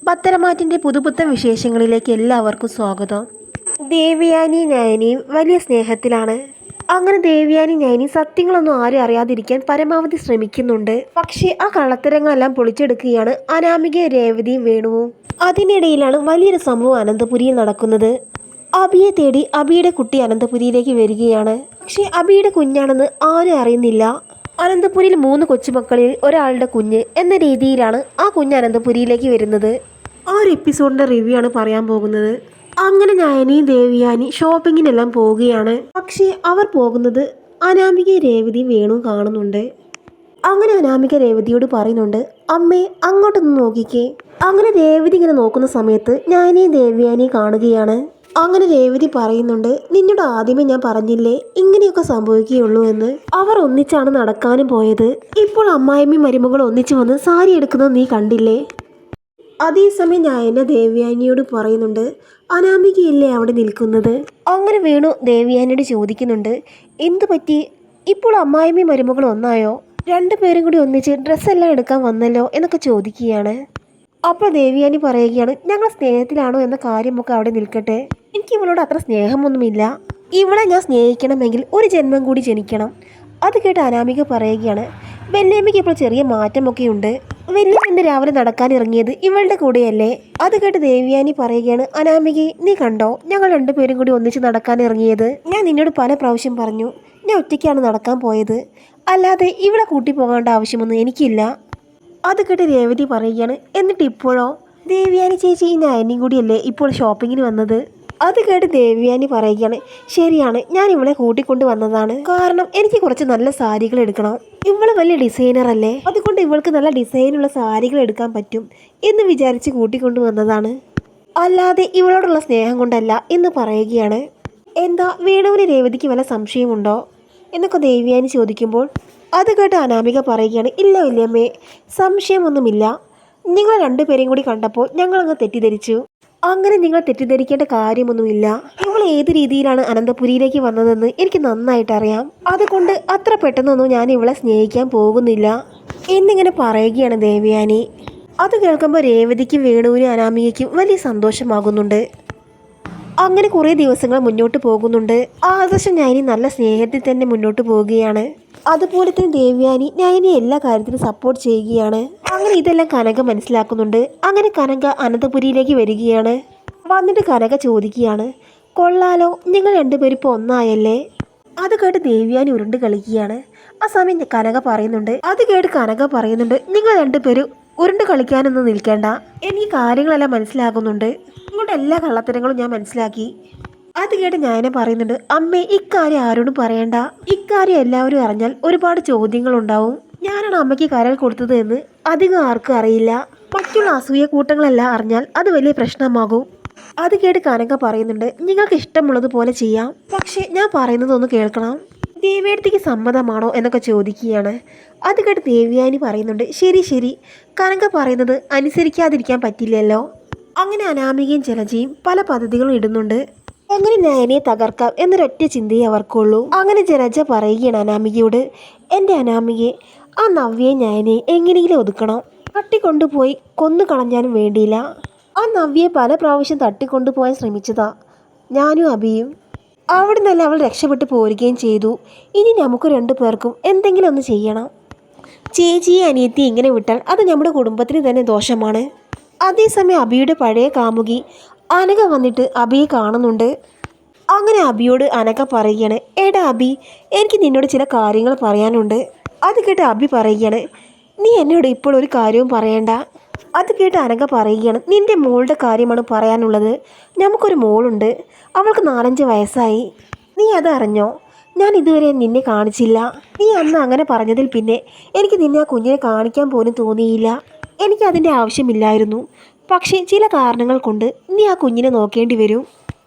പത്തരമാറ്റിൻ്റെ പുതുപുത്തൻ വിശേഷങ്ങളിലേക്ക് എല്ലാവർക്കും സ്വാഗതം. ദേവയാനി നയനിയും വലിയ സ്നേഹത്തിലാണ്. അങ്ങനെ ദേവയാനി നയനി സത്യങ്ങളൊന്നും ആരും അറിയാതിരിക്കാൻ പരമാവധി ശ്രമിക്കുന്നുണ്ട്. പക്ഷേ ആ കള്ളത്തരങ്ങളെല്ലാം പൊളിച്ചെടുക്കുകയാണ് അനാമികയും രേവതിയും വേണുവും. അതിനിടയിലാണ് വലിയൊരു സംഭവം അനന്തപുരിയിൽ നടക്കുന്നത്. അബിയെ തേടി അബിയുടെ കുട്ടി അനന്തപുരിയിലേക്ക് വരികയാണ്. പക്ഷേ അബിയുടെ കുഞ്ഞാണെന്ന് ആരും അറിയുന്നില്ല. അനന്തപുരിയിൽ 3 കൊച്ചുമക്കളിൽ ഒരാളുടെ കുഞ്ഞ് എന്ന രീതിയിലാണ് ആ കുഞ്ഞ് അനന്തപുരിയിലേക്ക് വരുന്നത്. ആ ഒരു എപ്പിസോഡിൻ്റെ റിവ്യൂ ആണ് പറയാൻ പോകുന്നത്. അങ്ങനെ നയനിയും ദേവയാനി ഷോപ്പിങ്ങിനെല്ലാം പോവുകയാണ്. പക്ഷേ അവർ പോകുന്നത് അനാമികയും രേവതിയും വേണു കാണുന്നുണ്ട്. അങ്ങനെ അനാമിക രേവതിയോട് പറയുന്നുണ്ട്, അമ്മേ അങ്ങോട്ടൊന്ന് നോക്കിക്കേ. അങ്ങനെ രേവതി ഇങ്ങനെ നോക്കുന്ന സമയത്ത് നയനിയും ദേവയാനിയും കാണുകയാണ്. അങ്ങനെ രേവതി പറയുന്നുണ്ട്, നിന്നോട് ആദ്യമേ ഞാൻ പറഞ്ഞില്ലേ ഇങ്ങനെയൊക്കെ സംഭവിക്കുകയുള്ളൂ എന്ന്. അവർ ഒന്നിച്ചാണ് നടക്കാനും പോയത്. ഇപ്പോൾ അമ്മായിമ്മയും മരുമകളും ഒന്നിച്ചു വന്ന് സാരി എടുക്കുന്നത് നീ കണ്ടില്ലേ? അതേസമയം ഞാൻ ദേവയാനിയോട് പറയുന്നുണ്ട്, അനാമികയല്ലേ അവിടെ നിൽക്കുന്നത്? അങ്ങനെ വേണു ദേവയാനിയോട് ചോദിക്കുന്നുണ്ട്, എന്തു പറ്റി? ഇപ്പോൾ അമ്മായിമ്മയും മരുമകളും ഒന്നായോ? 2 പേരും കൂടി ഒന്നിച്ച് ഡ്രസ്സെല്ലാം എടുക്കാൻ വന്നല്ലോ എന്നൊക്കെ ചോദിക്കുകയാണ്. അപ്പോൾ ദേവയാനി പറയുകയാണ്, ഞങ്ങൾ സ്നേഹത്തിലാണോ എന്ന കാര്യമൊക്കെ അവിടെ നിൽക്കട്ടെ. എനിക്ക് ഇവളോട് അത്ര സ്നേഹമൊന്നുമില്ല. ഇവളെ ഞാൻ സ്നേഹിക്കണമെങ്കിൽ ഒരു ജന്മം കൂടി ജനിക്കണം. അത് കേട്ട് അനാമിക പറയുകയാണ്, വല്യമ്മയ്ക്ക് ഇപ്പോൾ ചെറിയ മാറ്റമൊക്കെ ഉണ്ട്. വല്യമ്മ രാവിലെ നടക്കാൻ ഇറങ്ങിയത് ഇവളുടെ കൂടെയല്ലേ? അത് കേട്ട് ദേവയാനി പറയുകയാണ്, അനാമികയെ നീ കണ്ടോ ഞങ്ങൾ 2 പേരും കൂടി ഒന്നിച്ച് നടക്കാൻ ഇറങ്ങിയത്? ഞാൻ നിന്നോട് പല പ്രാവശ്യം പറഞ്ഞു ഞാൻ ഒറ്റയ്ക്കാണ് നടക്കാൻ പോയത്, അല്ലാതെ ഇവിടെ കൂട്ടി പോകേണ്ട ആവശ്യമൊന്നും എനിക്കില്ല. അത് കേട്ട് രേവതി പറയുകയാണ്, എന്നിട്ട് ഇപ്പോഴോ? ദേവയാനി ചേച്ചി ഈ നയനിയും കൂടിയല്ലേ ഇപ്പോൾ ഷോപ്പിങ്ങിന് വന്നത്? അത് കേട്ട് ദേവയാനി പറയുകയാണ്, ശരിയാണ്, ഞാൻ ഇവളെ കൂട്ടിക്കൊണ്ട് വന്നതാണ്. കാരണം എനിക്ക് കുറച്ച് നല്ല സാരികൾ എടുക്കണം. ഇവള് വലിയ ഡിസൈനർ അല്ലേ, അതുകൊണ്ട് ഇവൾക്ക് നല്ല ഡിസൈനുള്ള സാരികൾ എടുക്കാൻ പറ്റും എന്ന് വിചാരിച്ച് കൂട്ടിക്കൊണ്ട് വന്നതാണ്, അല്ലാതെ ഇവളോടുള്ള സ്നേഹം കൊണ്ടല്ല എന്ന് പറയുകയാണ്. എന്താ വേണുവിന് രേവതിക്ക് വല്ല സംശയമുണ്ടോ എന്നൊക്കെ ദേവയാനി ചോദിക്കുമ്പോൾ അത് കേട്ട് അനാമിക പറയുകയാണ്, ഇല്ല വല്യമ്മേ, സംശയമൊന്നുമില്ല. നിങ്ങൾ 2 പേരെയും കൂടി കണ്ടപ്പോൾ ഞങ്ങളങ്ങ് തെറ്റിദ്ധരിച്ചു. അങ്ങനെ നിങ്ങൾ തെറ്റിദ്ധരിക്കേണ്ട കാര്യമൊന്നുമില്ല. ഇവൾ ഏത് രീതിയിലാണ് അനന്തപുരിയിലേക്ക് വന്നതെന്ന് എനിക്ക് നന്നായിട്ട് അറിയാം. അതുകൊണ്ട് അത്ര പെട്ടെന്നൊന്നും ഞാൻ ഇവളെ സ്നേഹിക്കാൻ പോകുന്നില്ല എന്നിങ്ങനെ പറയുകയാണ് ദേവയാനി. അത് കേൾക്കുമ്പോൾ രേവതിക്കും വേണുവിനും അനാമികയ്ക്കും വലിയ സന്തോഷമാകുന്നുണ്ട്. അങ്ങനെ കുറേ ദിവസങ്ങൾ മുന്നോട്ട് പോകുന്നുണ്ട്. ആദർശം നയനി നല്ല സ്നേഹത്തിൽ തന്നെ മുന്നോട്ട് പോവുകയാണ്. അതുപോലെ തന്നെ ദേവയാനി നയനി എല്ലാ കാര്യത്തിനും സപ്പോർട്ട് ചെയ്യുകയാണ്. അങ്ങനെ ഇതെല്ലാം കനക മനസ്സിലാക്കുന്നുണ്ട്. അങ്ങനെ കനക അനന്തപുരിയിലേക്ക് വരികയാണ്. വന്നിട്ട് കനക ചോദിക്കുകയാണ്, കൊള്ളാലോ നിങ്ങൾ 2 പേരും ഇപ്പോൾ ഒന്നായല്ലേ? അത് കേട്ട് ദേവയാനി ഉരുണ്ട് കളിക്കുകയാണ്. ആ സമയം കനക പറയുന്നുണ്ട്, നിങ്ങൾ 2 പേരും ഉരുണ്ട് കളിക്കാനൊന്നും നിൽക്കേണ്ട. എനിക്ക് കാര്യങ്ങളെല്ലാം മനസ്സിലാകുന്നുണ്ട്. നിങ്ങളുടെ എല്ലാ കള്ളത്തരങ്ങളും ഞാൻ മനസ്സിലാക്കി. അത് കേട്ട് ഞാനെ പറയുന്നുണ്ട്, അമ്മേ ഇക്കാര്യം ആരോടും പറയണ്ട. ഇക്കാര്യം എല്ലാവരും അറിഞ്ഞാൽ ഒരുപാട് ചോദ്യങ്ങളുണ്ടാവും. ഞാനാണ് അമ്മയ്ക്ക് കരൾ കൊടുത്തത് എന്ന് അധികം ആർക്കും അറിയില്ല. മറ്റുള്ള അസൂയ കൂട്ടങ്ങളെല്ലാം അറിഞ്ഞാൽ അത് വലിയ പ്രശ്നമാകും. അത് കേട്ട് കനക പറയുന്നുണ്ട്, നിങ്ങൾക്ക് ഇഷ്ടമുള്ളതുപോലെ ചെയ്യാം, പക്ഷേ ഞാൻ പറയുന്നതൊന്ന് കേൾക്കണം. ദേവയാനിക്ക് സമ്മതമാണോ എന്നൊക്കെ ചോദിക്കുകയാണ്. അത് കേട്ട് ദേവയാനി പറയുന്നുണ്ട്, ശരി, കനക പറയുന്നത് അനുസരിക്കാതിരിക്കാൻ പറ്റില്ലല്ലോ. അങ്ങനെ അനാമികയും ജലജയും പല പദ്ധതികളും ഇടുന്നുണ്ട്. എങ്ങനെ നയനെ തകർക്കാം എന്നൊരൊറ്റ ചിന്തയെ അവർക്കുള്ളൂ. അങ്ങനെ ജലജ പറയുകയാണ് അനാമികയോട്, എൻ്റെ അനാമികയെ ആ നവ്യയെ നയനെ എങ്ങനെയെങ്കിലും ഒതുക്കണം. തട്ടിക്കൊണ്ടുപോയി കൊന്നു കളഞ്ഞാലും വേണ്ടിയില്ല. ആ നവ്യയെ പല പ്രാവശ്യം തട്ടിക്കൊണ്ടുപോകാൻ ശ്രമിച്ചതാ ഞാനും അബിയും. അവിടെ നിന്നല്ല അവൾ രക്ഷപ്പെട്ടു പോരുകയും ചെയ്തു. ഇനി നമുക്ക് 2 പേർക്കും എന്തെങ്കിലും ഒന്ന് ചെയ്യണം. ചേച്ചിയെ അനിയത്തി ഇങ്ങനെ വിട്ടാൽ അത് നമ്മുടെ കുടുംബത്തിന് തന്നെ ദോഷമാണ്. അതേസമയം അബിയുടെ പഴയ കാമുകി അനക വന്നിട്ട് അബിയെ കാണുന്നുണ്ട്. അങ്ങനെ അബിയോട് അനക പറയുകയാണ്, എടാ അബി, എനിക്ക് നിന്നോട് ചില കാര്യങ്ങൾ പറയാനുണ്ട്. അത് കേട്ട് അബി പറയുകയാണ്, നീ എന്നോട് ഇപ്പോൾ ഒരു കാര്യവും പറയണ്ട. അത് കേട്ട് അനക പറയുകയാണ്, നിൻ്റെ മോളുടെ കാര്യമാണ് പറയാനുള്ളത്. നമുക്കൊരു മോളുണ്ട്, അവൾക്ക് 4-5 വയസ്സായി. നീ അതറിഞ്ഞോ? ഞാൻ ഇതുവരെ നിന്നെ കാണിച്ചില്ല. നീ അന്ന് അങ്ങനെ പറഞ്ഞതിൽ പിന്നെ എനിക്ക് നിന്നെ ആ കുഞ്ഞിനെ കാണിക്കാൻ പോലും തോന്നിയില്ല. എനിക്കതിൻ്റെ ആവശ്യമില്ലായിരുന്നു. പക്ഷേ ചില കാരണങ്ങൾ കൊണ്ട് നീ ആ കുഞ്ഞിനെ നോക്കേണ്ടി വരും.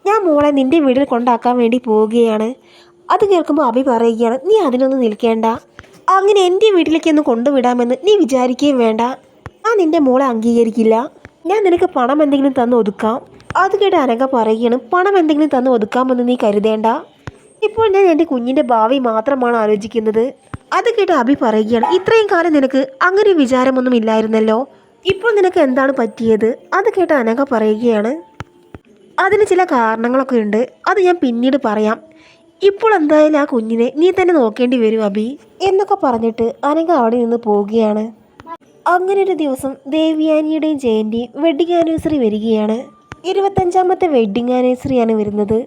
ഞാൻ മോളെ നിൻ്റെ വീട്ടിൽ കൊണ്ടാക്കാൻ വേണ്ടി പോവുകയാണ്. അത് കേൾക്കുമ്പോൾ അബി പറയുകയാണ്, നീ അതിനൊന്നും നിൽക്കേണ്ട. അങ്ങനെ എൻ്റെ വീട്ടിലേക്കൊന്ന് കൊണ്ടുവിടാമെന്ന് നീ വിചാരിക്കുകയും വേണ്ട. ഞാൻ നിൻ്റെ മോളെ അംഗീകരിക്കില്ല. ഞാൻ നിനക്ക് പണം എന്തെങ്കിലും തന്ന് ഒതുക്കാം. അത് കേട്ട് അനക പറയുകയാണ്, പണം എന്തെങ്കിലും തന്ന് ഒതുക്കാമെന്ന് നീ കരുതേണ്ട. ഇപ്പോൾ ഞാൻ എൻ്റെ കുഞ്ഞിൻ്റെ ഭാവി മാത്രമാണ് ആലോചിക്കുന്നത്. അത് കേട്ട് അബി പറയുകയാണ്, ഇത്രയും കാലം നിനക്ക് അങ്ങനെ വിചാരമൊന്നും ഇല്ലായിരുന്നല്ലോ. ഇപ്പോൾ നിനക്ക് എന്താണ് പറ്റിയത്? അത് കേട്ട് അനഘ പറയുകയാണ്, അതിന് ചില കാരണങ്ങളൊക്കെ ഉണ്ട്, അത് ഞാൻ പിന്നീട് പറയാം. ഇപ്പോൾ എന്തായാലും ആ കുഞ്ഞിനെ നീ തന്നെ നോക്കേണ്ടി വരും അബി എന്നൊക്കെ പറഞ്ഞിട്ട് അനഘ അവിടെ നിന്ന് പോവുകയാണ്. അങ്ങനെ ഒരു ദിവസം ദേവ്യാനിയുടെയും ജയന്റെയും വെഡിങ് ആനിവേഴ്സറി വരികയാണ്. 25ാമത്തെ വെഡിങ് ആനിവേഴ്സറിയാണ് വരുന്നത്.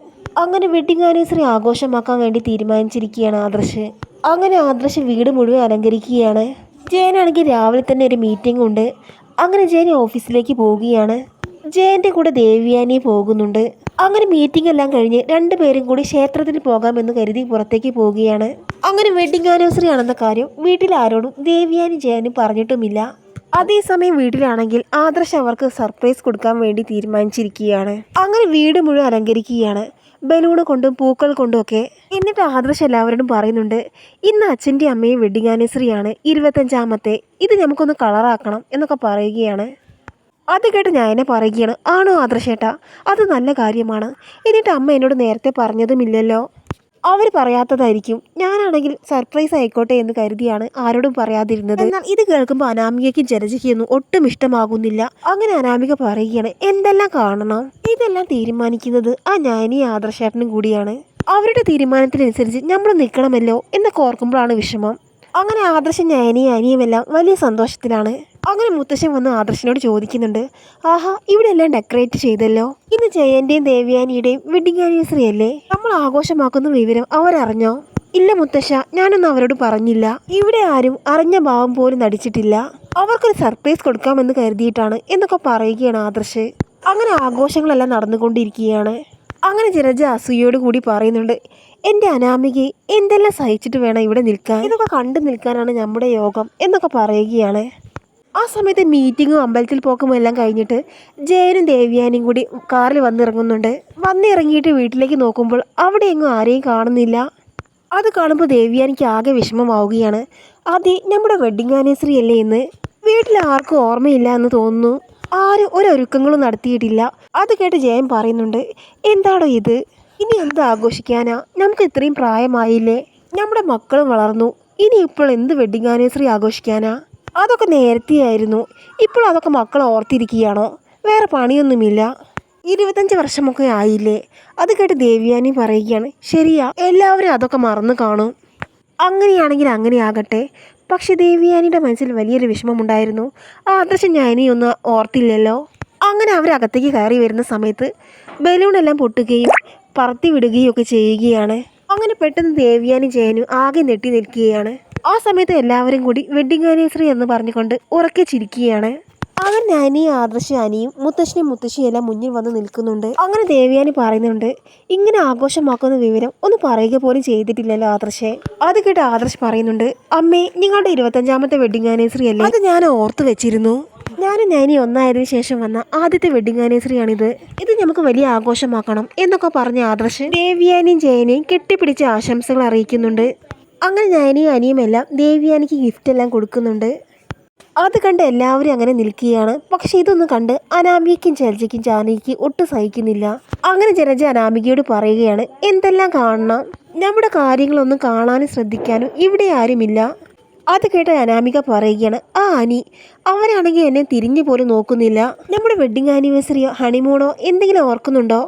അങ്ങനെ വെഡിങ് ആനിവേഴ്സറി ആഘോഷമാക്കാൻ വേണ്ടി തീരുമാനിച്ചിരിക്കുകയാണ് ആദർശ്. അങ്ങനെ ആദർശ് വീട് മുഴുവൻ അലങ്കരിക്കുകയാണ്. ജയനാണെങ്കിൽ രാവിലെ തന്നെ ഒരു മീറ്റിംഗ് ഉണ്ട്. അങ്ങനെ ജയൻ ഓഫീസിലേക്ക് പോവുകയാണ്. ജയന്റെ കൂടെ ദേവ്യാനി പോകുന്നുണ്ട്. അങ്ങനെ മീറ്റിംഗ് എല്ലാം കഴിഞ്ഞ് രണ്ടുപേരും കൂടി ക്ഷേത്രത്തിൽ പോകാമെന്ന് കരുതി പുറത്തേക്ക് പോവുകയാണ്. അങ്ങനെ വെഡിങ് ആനിവേഴ്സറി ആണെന്ന കാര്യം വീട്ടിൽ ആരോടും ദേവ്യാനി ജയനും പറഞ്ഞിട്ടുമില്ല. അതേസമയം വീട്ടിലാണെങ്കിൽ ആദർശ് അവർക്ക് സർപ്രൈസ് കൊടുക്കാൻ വേണ്ടി തീരുമാനിച്ചിരിക്കുകയാണ്. അങ്ങനെ വീട് മുഴുവൻ അലങ്കരിക്കുകയാണ്, ബലൂണ് കൊണ്ടും പൂക്കൾ കൊണ്ടും ഒക്കെ. എന്നിട്ട് ആദർശ് എല്ലാവരോടും പറയുന്നുണ്ട്, ഇന്ന് അച്ഛൻ്റെ അമ്മയും വെഡിങ് ആനിവേഴ്സറിയാണ്, 25ാമത്തെ. ഇത് നമുക്കൊന്ന് കളറാക്കണം എന്നൊക്കെ പറയുകയാണ്. അത് കേട്ട് ഞാൻ പറയുകയാണ്, ആണോ ആദർശേട്ടാ, അത് നല്ല കാര്യമാണ്. എന്നിട്ട് അമ്മ എന്നോട് നേരത്തെ പറഞ്ഞതുമില്ലല്ലോ. അവർ പറയാത്തതായിരിക്കും. ഞാനാണെങ്കിൽ സർപ്രൈസ് ആയിക്കോട്ടെ എന്ന് കരുതിയാണ് ആരോടും പറയാതിരുന്നത്. എന്നാൽ ഇത് കേൾക്കുമ്പോൾ അനാമികയ്ക്കും ജലജയ്ക്കൊന്നും ഒട്ടും ഇഷ്ടമാകുന്നില്ല. അങ്ങനെ അനാമിക പറയുകയാണ്, എന്തെല്ലാം കാണണം, ഇതെല്ലാം തീരുമാനിക്കുന്നത് ആ ഞാനീ ആദർശേട്ടനും കൂടിയാണ്. അവരുടെ തീരുമാനത്തിനനുസരിച്ച് നമ്മൾ നിൽക്കണമല്ലോ എന്നൊക്കെ ഓർക്കുമ്പോഴാണ് വിഷമം. അങ്ങനെ ആദർശൻ ഞാനിയും അനിയുമെല്ലാം വലിയ സന്തോഷത്തിലാണ്. അങ്ങനെ മുത്തശ്ശൻ വന്ന് ആദർശനോട് ചോദിക്കുന്നുണ്ട്, ആഹാ, ഇവിടെ എല്ലാം ഡെക്കറേറ്റ് ചെയ്തല്ലോ. ഇന്ന് ജയന്റെയും ദേവ്യാനിയുടെയും വെഡിങ് ആനിവേഴ്സറി അല്ലേ? നമ്മൾ ആഘോഷമാക്കുന്ന വിവരം അവരറിഞ്ഞോ? ഇല്ല മുത്തശ്ശ, ഞാനൊന്നും അവരോട് പറഞ്ഞില്ല. ഇവിടെ ആരും അറിഞ്ഞ ഭാവം പോലും നടിച്ചിട്ടില്ല. അവർക്കൊരു സർപ്രൈസ് കൊടുക്കാമെന്ന് കരുതിയിട്ടാണ് എന്നൊക്കെ പറയുകയാണ് ആദർശ്. അങ്ങനെ ആഘോഷങ്ങളെല്ലാം നടന്നുകൊണ്ടിരിക്കുകയാണ്. അങ്ങനെ ജലജ അസൂയോട് കൂടി പറയുന്നുണ്ട്, എൻ്റെ അനാമികയെ എന്തെല്ലാം സഹിച്ചിട്ട് വേണം ഇവിടെ നിൽക്കാൻ, ഇതൊക്കെ കണ്ടു നിൽക്കാനാണ് നമ്മുടെ യോഗം എന്നൊക്കെ പറയുകയാണ്. ആ സമയത്ത് മീറ്റിങ്ങും അമ്പലത്തിൽ പോക്കും എല്ലാം കഴിഞ്ഞിട്ട് ജയനും ദേവ്യാനിയും കൂടി കാറിൽ വന്നിറങ്ങുന്നുണ്ട്. വന്നിറങ്ങിയിട്ട് വീട്ടിലേക്ക് നോക്കുമ്പോൾ അവിടെ എങ്ങും ആരെയും കാണുന്നില്ല. അത് കാണുമ്പോൾ ദേവ്യാനിക്ക് ആകെ വിഷമമാവുകയാണ്. അതെ, നമ്മുടെ വെഡിങ് ആനിവേഴ്സറി അല്ലേ എന്ന്. വീട്ടിൽ ആർക്കും ഓർമ്മയില്ല എന്ന് തോന്നുന്നു. ആരും ഒരുക്കങ്ങളും നടത്തിയിട്ടില്ല. അത് കേട്ട് ജയൻ പറയുന്നുണ്ട്, എന്താണോ ഇത്, ഇനി എന്ത് ആഘോഷിക്കാനാ, നമുക്ക് ഇത്രയും പ്രായമായില്ലേ, നമ്മുടെ മക്കളും വളർന്നു, ഇനി ഇപ്പോൾ എന്ത് വെഡിങ് ആനിവേഴ്സറി ആഘോഷിക്കാനാ? അതൊക്കെ നേരത്തെയായിരുന്നു. ഇപ്പോൾ അതൊക്കെ മക്കൾ ഓർത്തിരിക്കുകയാണോ? വേറെ പണിയൊന്നുമില്ല. 25 വർഷമൊക്കെ ആയില്ലേ? അത് കേട്ട് ദേവ്യാനി പറയുകയാണ്, ശരിയാ, എല്ലാവരും അതൊക്കെ മറന്നു കാണും. അങ്ങനെയാണെങ്കിൽ അങ്ങനെ ആകട്ടെ. പക്ഷെ ദേവ്യാനിയുടെ മനസ്സിൽ വലിയൊരു വിഷമമുണ്ടായിരുന്നു. ആദർശം ഞാനിയൊന്നും ഓർത്തില്ലല്ലോ. അങ്ങനെ അവരകത്തേക്ക് കയറി വരുന്ന സമയത്ത് ബലൂണെല്ലാം പൊട്ടുകയും പറത്തി വിടുകയും ഒക്കെ ചെയ്യുകയാണ്. അങ്ങനെ പെട്ടെന്ന് ദേവ്യാനി ജയനും ആകെ നെട്ടി നിൽക്കുകയാണ്. ആ സമയത്ത് എല്ലാവരും കൂടി വെഡിങ് ആനിവേഴ്സറി എന്ന് പറഞ്ഞുകൊണ്ട് ഉറക്കെ ചിരിക്കുകയാണ്. അങ്ങനെ ഞാനീ ആദർശ് അനിയും മുത്തശ്ശനും മുത്തശ്ശിയും എല്ലാം മുന്നിൽ വന്ന് നിൽക്കുന്നുണ്ട്. അങ്ങനെ ദേവ്യാനി പറയുന്നുണ്ട്, ഇങ്ങനെ ആഘോഷമാക്കുന്ന വിവരം ഒന്ന് പറയുക പോലും ചെയ്തിട്ടില്ലല്ലോ ആദർശേ. അത് കേട്ട് ആദർശ് പറയുന്നുണ്ട്, അമ്മേ, നിങ്ങളുടെ 25ാമത്തെ വെഡിങ് ആനിവേഴ്സറി അല്ലേ? അത് ഞാൻ ഓർത്ത് വെച്ചിരുന്നു. ഞാനും ഞാനീ ഒന്നായതിനു ശേഷം വന്ന ആദ്യത്തെ വെഡിങ് ആനിവേഴ്സറിയാണിത്. ഇത് നമുക്ക് വലിയ ആഘോഷമാക്കണം എന്നൊക്കെ പറഞ്ഞ ആദർശ് ദേവ്യാനിയും ജയനെയും കെട്ടിപ്പിടിച്ച് ആശംസകൾ അറിയിക്കുന്നുണ്ട്. അങ്ങനെ ഞാനിയും അനിയുമെല്ലാം ദേവ്യാനിക്ക് ഗിഫ്റ്റ് എല്ലാം കൊടുക്കുന്നുണ്ട്. അത് കണ്ട് എല്ലാവരും അങ്ങനെ നിൽക്കുകയാണ്. പക്ഷെ ഇതൊന്നും കണ്ട് അനാമികയ്ക്കും ജലജയ്ക്കും ജാനകിക്ക് ഒട്ടും സഹിക്കുന്നില്ല. അങ്ങനെ ജലജ അനാമികയോട് പറയുകയാണ്, എന്തെല്ലാം കാണണം, നമ്മുടെ കാര്യങ്ങളൊന്നും കാണാനും ശ്രദ്ധിക്കാനും ഇവിടെ ആരുമില്ല. അത് കേട്ട് അനാമിക പറയുകയാണ്, ആ അനി, അവരാണെങ്കിൽ എന്നെ തിരിഞ്ഞു പോലും നോക്കുന്നില്ല. നമ്മുടെ വെഡിങ് ആനിവേഴ്സറിയോ ഹണിമൂണോ എന്തെങ്കിലും ഓർക്കുന്നുണ്ടോ?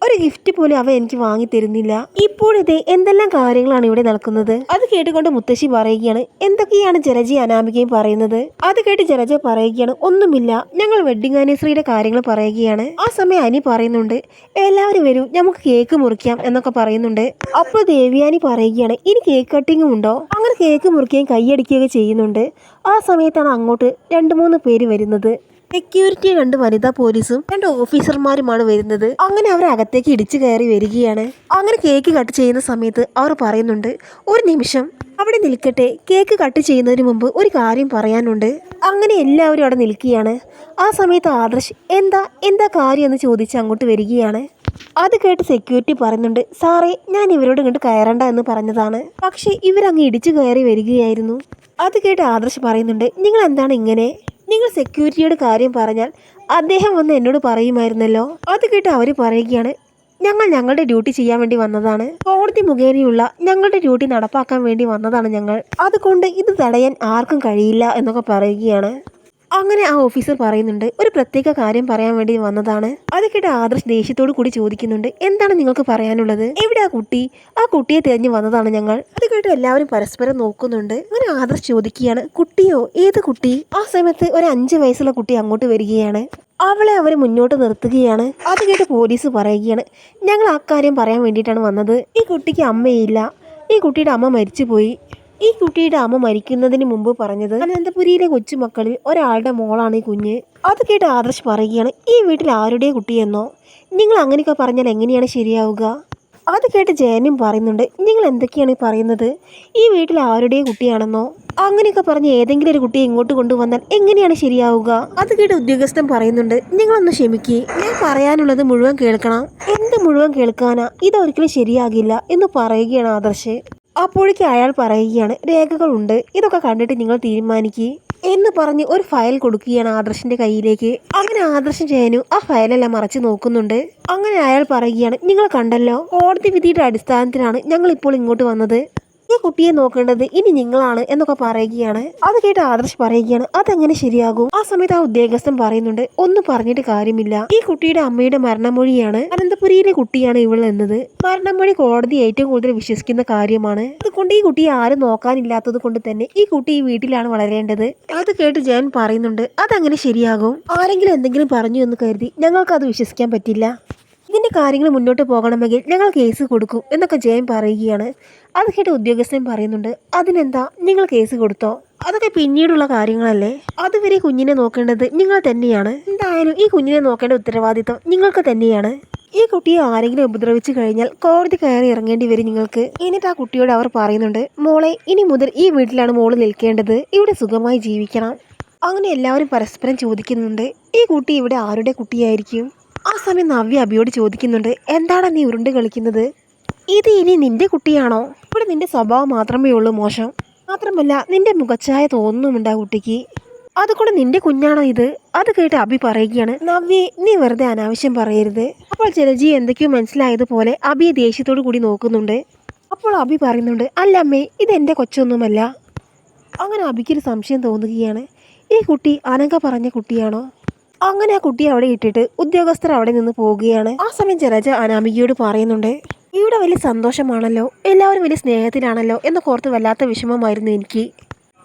ഒരു ഗിഫ്റ്റ് പോലും അവ എനിക്ക് വാങ്ങി തരുന്നില്ല. ഇപ്പോഴത്തെ എന്തെല്ലാം കാര്യങ്ങളാണ് ഇവിടെ നടക്കുന്നത്? അത് കേട്ടുകൊണ്ട് മുത്തശ്ശി പറയുകയാണ്, എന്തൊക്കെയാണ് ജലജയും അനാമികയും പറയുന്നത്? അത് കേട്ട് ജലജ പറയുകയാണ്, ഒന്നുമില്ല, ഞങ്ങൾ വെഡിങ് ആനിവേഴ്സറിയുടെ കാര്യങ്ങൾ പറയുകയാണ്. ആ സമയം അനി പറയുന്നുണ്ട്, എല്ലാവരും വരൂ, നമുക്ക് കേക്ക് മുറിക്കാം എന്നൊക്കെ പറയുന്നുണ്ട്. അപ്പോൾ ദേവ്യാനി പറയുകയാണ്, ഇനി കേക്ക് കട്ടിങ്ങും ഉണ്ടോ? അങ്ങനെ കേക്ക് മുറിക്കുകയും കൈയടിക്കുകയൊക്കെ ചെയ്യുന്നുണ്ട്. ആ സമയത്താണ് അങ്ങോട്ട് 2-3 പേര് വരുന്നത്. സെക്യൂരിറ്റി 2 വനിതാ പോലീസും 2 ഓഫീസർമാരുമാണ് വരുന്നത്. അങ്ങനെ അവർ അകത്തേക്ക് ഇടിച്ചു കയറി വരികയാണ്. അങ്ങനെ കേക്ക് കട്ട് ചെയ്യുന്ന സമയത്ത് അവർ പറയുന്നുണ്ട്, ഒരു നിമിഷം അവിടെ നിൽക്കട്ടെ, കേക്ക് കട്ട് ചെയ്യുന്നതിന് മുമ്പ് ഒരു കാര്യം പറയാനുണ്ട്. അങ്ങനെ എല്ലാവരും അവിടെ നിൽക്കുകയാണ്. ആ സമയത്ത് ആദർശ് എന്താ കാര്യം എന്ന് ചോദിച്ച് അങ്ങോട്ട് വരികയാണ്. അത് കേട്ട് സെക്യൂരിറ്റി പറയുന്നുണ്ട്, സാറേ, ഞാൻ ഇവരോട് ഇങ്ങോട്ട് കയറണ്ട എന്ന് പറഞ്ഞതാണ്, പക്ഷേ ഇവരങ്ങ് ഇടിച്ചു കയറി വരികയായിരുന്നു. അത് കേട്ട് ആദർശ് പറയുന്നുണ്ട്, നിങ്ങൾ എന്താണ് ഇങ്ങനെ? നിങ്ങൾ സെക്യൂരിറ്റിയുടെ കാര്യം പറഞ്ഞാൽ അദ്ദേഹം വന്ന് എന്നോട് പറയുമായിരുന്നല്ലോ. അത് കേട്ട് അവർ പറയുകയാണ്, ഞങ്ങൾ ഞങ്ങളുടെ ഡ്യൂട്ടി ചെയ്യാൻ വേണ്ടി വന്നതാണ്. കോടതി മുഖേനയുള്ള ഞങ്ങളുടെ ഡ്യൂട്ടി നടപ്പാക്കാൻ വേണ്ടി വന്നതാണ് ഞങ്ങൾ. അതുകൊണ്ട് ഇത് തടയാൻ ആർക്കും കഴിയില്ല എന്നൊക്കെ പറയുകയാണ്. അങ്ങനെ ആ ഓഫീസർ പറയുന്നുണ്ട്, ഒരു പ്രത്യേക കാര്യം പറയാൻ വേണ്ടി വന്നതാണ്. അത് കേട്ട് ആദർശ് ദേഷ്യത്തോട് കൂടി ചോദിക്കുന്നുണ്ട്, എന്താണ് നിങ്ങൾക്ക് പറയാനുള്ളത്? എവിടെ ആ കുട്ടി? ആ കുട്ടിയെ തിരഞ്ഞു വന്നതാണ് ഞങ്ങൾ. അത് കേട്ട് എല്ലാവരും പരസ്പരം നോക്കുന്നുണ്ട്. അങ്ങനെ ആദർശ് ചോദിക്കുകയാണ്, കുട്ടിയോ? ഏത് കുട്ടി? ആ സമയത്ത് ഒരു 5 വയസ്സുള്ള കുട്ടി അങ്ങോട്ട് വരികയാണ്. അവളെ അവർ മുന്നോട്ട് നിർത്തുകയാണ്. അത് കേട്ട് പോലീസ് പറയുകയാണ്, ഞങ്ങൾ ആ കാര്യം പറയാൻ വേണ്ടിയിട്ടാണ് വന്നത്. ഈ കുട്ടിക്ക് അമ്മയില്ല. ഈ കുട്ടിയുടെ അമ്മ മരിച്ചുപോയി. ഈ കുട്ടിയുടെ അമ്മ മരിക്കുന്നതിന് മുമ്പ് പറഞ്ഞത് അനന്തപുരിയിലെ കൊച്ചുമക്കളിൽ ഒരാളുടെ മോളാണ് ഈ കുഞ്ഞ്. അത് കേട്ട് ആദർശ് പറയുകയാണ്, ഈ വീട്ടിൽ ആരുടെ കുട്ടിയെന്നോ? നിങ്ങൾ അങ്ങനെയൊക്കെ പറഞ്ഞാൽ എങ്ങനെയാണ് ശരിയാവുക? അത് കേട്ട് ജയനും പറയുന്നുണ്ട്, നിങ്ങൾ എന്തൊക്കെയാണ് പറയുന്നത്? ഈ വീട്ടിൽ ആരുടെ കുട്ടിയാണെന്നോ? അങ്ങനെയൊക്കെ പറഞ്ഞ് ഏതെങ്കിലും ഒരു കുട്ടിയെ ഇങ്ങോട്ട് കൊണ്ടുവന്നാൽ എങ്ങനെയാണ് ശരിയാവുക? അത് കേട്ട് ഉദ്യോഗസ്ഥൻ പറയുന്നുണ്ട്, നിങ്ങളൊന്ന് ക്ഷമിക്കേ, ഞാൻ പറയാനുള്ളത് മുഴുവൻ കേൾക്കണം. എന്ത് മുഴുവൻ കേൾക്കാനാ? ഇതൊരിക്കലും ശരിയാകില്ല എന്ന് പറയുകയാണ് ആദർശ്. അപ്പോഴേക്ക് അയാൾ പറയുകയാണ്, രേഖകളുണ്ട്, ഇതൊക്കെ കണ്ടിട്ട് നിങ്ങൾ തീരുമാനിക്കുക എന്ന് പറഞ്ഞ് ഒരു ഫയൽ കൊടുക്കുകയാണ് ആദർശിന്റെ കയ്യിലേക്ക്. അങ്ങനെ ആദർശം ജയനു ആ ഫയലെല്ലാം മറച്ചു നോക്കുന്നുണ്ട്. അങ്ങനെ അയാൾ പറയുകയാണ്, നിങ്ങൾ കണ്ടല്ലോ, കോടതി വിധിയുടെ അടിസ്ഥാനത്തിലാണ് ഞങ്ങൾ ഇപ്പോൾ ഇങ്ങോട്ട് വന്നത്. ഈ കുട്ടിയെ നോക്കേണ്ടത് ഇനി നിങ്ങളാണ് എന്നൊക്കെ പറയുകയാണ്. അത് കേട്ട് ആദർശ് പറയുകയാണ്, അതെങ്ങനെ ശരിയാകും? ആ സമയത്ത് ആ ഉദ്യോഗസ്ഥൻ പറയുന്നുണ്ട്, ഒന്നും പറഞ്ഞിട്ട് കാര്യമില്ല. ഈ കുട്ടിയുടെ അമ്മയുടെ മരണമൊഴിയാണ്, അനന്തപുരിയിലെ കുട്ടിയാണ് ഇവൾ എന്നത്. മരണമൊഴി കോടതി ഏറ്റവും കൂടുതൽ വിശ്വസിക്കുന്ന കാര്യമാണ്. അതുകൊണ്ട് ഈ കുട്ടിയെ ആരും നോക്കാനില്ലാത്തത് കൊണ്ട് തന്നെ ഈ കുട്ടി ഈ വീട്ടിലാണ് വളരേണ്ടത്. അത് കേട്ട് ജയൻ പറയുന്നുണ്ട്, അതങ്ങനെ ശരിയാകും? ആരെങ്കിലും എന്തെങ്കിലും പറഞ്ഞു എന്ന് കരുതി ഞങ്ങൾക്ക് അത് വിശ്വസിക്കാൻ പറ്റില്ല. ഇതിന്റെ കാര്യങ്ങൾ മുന്നോട്ട് പോകണമെങ്കിൽ ഞങ്ങൾ കേസ് കൊടുക്കും എന്നൊക്കെ ജയൻ പറയുകയാണ്. അത് കേട്ട് ഉദ്യോഗസ്ഥൻ പറയുന്നുണ്ട്, അതിനെന്താ, നിങ്ങൾ കേസ് കൊടുത്തോ? അതൊക്കെ പിന്നീടുള്ള കാര്യങ്ങളല്ലേ. അതുവരെ കുഞ്ഞിനെ നോക്കേണ്ടത് നിങ്ങൾ തന്നെയാണ്. എന്തായാലും ഈ കുഞ്ഞിനെ നോക്കേണ്ട ഉത്തരവാദിത്വം നിങ്ങൾക്ക് തന്നെയാണ്. ഈ കുട്ടിയെ ആരെങ്കിലും ഉപദ്രവിച്ചു കഴിഞ്ഞാൽ കോടതി കയറി ഇറങ്ങേണ്ടി വരും നിങ്ങൾക്ക്. എന്നിട്ട് ആ കുട്ടിയോട് അവർ പറയുന്നുണ്ട്, മോളെ, ഇനി മുതൽ ഈ വീട്ടിലാണ് മോള് നിൽക്കേണ്ടത്. ഇവിടെ സുഖമായി ജീവിക്കണം. അങ്ങനെ എല്ലാവരും പരസ്പരം ചോദിക്കുന്നുണ്ട്, ഈ കുട്ടി ഇവിടെ ആരുടെ കുട്ടിയായിരിക്കും? ആ സമയം നവ്യ അഭിയോട് ചോദിക്കുന്നുണ്ട്, എന്താണ് നീ ഉരുണ്ട് കളിക്കുന്നത്? ഇത് ഇനി നിന്റെ കുട്ടിയാണോ? ഇവിടെ നിന്റെ സ്വഭാവം മാത്രമേ ഉള്ളൂ മോശം. മാത്രമല്ല നിന്റെ മുഖച്ഛായ തോന്നുന്നുമുണ്ട് ആ കുട്ടിക്ക്. അതുകൊണ്ട് നിന്റെ കുഞ്ഞാണോ ഇത്? അത് കേട്ട് അഭി പറയുകയാണ്, നവ്യെ, നീ വെറുതെ അനാവശ്യം പറയരുത്. അപ്പോൾ ജലജി എന്തൊക്കെയോ മനസ്സിലായതുപോലെ അഭിയെ ദേഷ്യത്തോടു കൂടി നോക്കുന്നുണ്ട്. അപ്പോൾ അഭി പറയുന്നുണ്ട്, അല്ല അമ്മേ, ഇതെന്റെ കൊച്ചൊന്നുമല്ല. അങ്ങനെ അഭിക്കൊരു സംശയം തോന്നുകയാണ്, ഈ കുട്ടി അനഘ പറഞ്ഞ കുട്ടിയാണോ? അങ്ങനെ ആ കുട്ടിയെ അവിടെ ഇട്ടിട്ട് ഉദ്യോഗസ്ഥർ അവിടെ നിന്ന് പോവുകയാണ്. ആ സമയം ജലജ അനാമികയോട് പറയുന്നുണ്ട്, ഇവിടെ വലിയ സന്തോഷമാണല്ലോ, എല്ലാവരും വലിയ സ്നേഹത്തിലാണല്ലോ എന്നൊക്കെ ഓർത്ത് വല്ലാത്ത വിഷമമായിരുന്നു എനിക്ക്.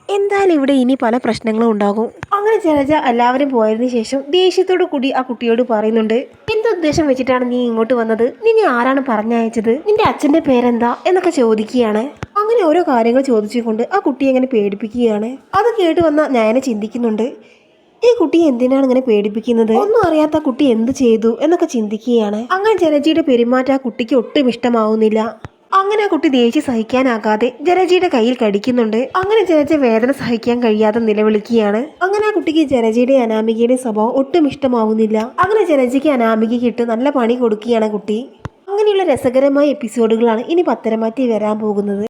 എന്തായാലും ഇവിടെ ഇനി പല പ്രശ്നങ്ങളും ഉണ്ടാകും. അങ്ങനെ ജലജ എല്ലാവരും പോയതിനു ശേഷം ദേഷ്യത്തോടു കൂടി ആ കുട്ടിയോട് പറയുന്നുണ്ട്, എന്തുദ്ദേശം വെച്ചിട്ടാണ് നീ ഇങ്ങോട്ട് വന്നത്? നിന്നെ ആരാണ് പറഞ്ഞയച്ചത്? നിന്റെ അച്ഛന്റെ പേരെന്താ എന്നൊക്കെ ചോദിക്കുകയാണ്. അങ്ങനെ ഓരോ കാര്യങ്ങൾ ചോദിച്ചുകൊണ്ട് ആ കുട്ടിയെ അങ്ങനെ പേടിപ്പിക്കുകയാണ്. അത് കേട്ട് വന്ന നയന ചിന്തിക്കുന്നുണ്ട്, ഈ കുട്ടിയെ എന്തിനാണ് ഇങ്ങനെ പേടിപ്പിക്കുന്നത്? ഒന്നും അറിയാത്ത കുട്ടി എന്ത് ചെയ്തു എന്നൊക്കെ ചിന്തിക്കുകയാണ്. അങ്ങനെ ജലജിയുടെ പെരുമാറ്റം ആ കുട്ടിക്ക് ഒട്ടും ഇഷ്ടമാവുന്നില്ല. അങ്ങനെ ആ കുട്ടി ദേഷ്യം സഹിക്കാനാകാതെ ജലജിയുടെ കയ്യിൽ കടിക്കുന്നുണ്ട്. അങ്ങനെ ജലജ വേദന സഹിക്കാൻ കഴിയാതെ നിലവിളിക്കുകയാണ്. അങ്ങനെ ആ കുട്ടിക്ക് ജലജിയുടെ അനാമികയുടെ സ്വഭാവം ഒട്ടും ഇഷ്ടമാവുന്നില്ല. അങ്ങനെ ജലജിക്ക് അനാമികയ്ക്ക് ഇട്ട് നല്ല പണി കൊടുക്കുകയാണ് കുട്ടി. അങ്ങനെയുള്ള രസകരമായ എപ്പിസോഡുകളാണ് ഇനി പത്തരമാറ്റി വരാൻ പോകുന്നത്.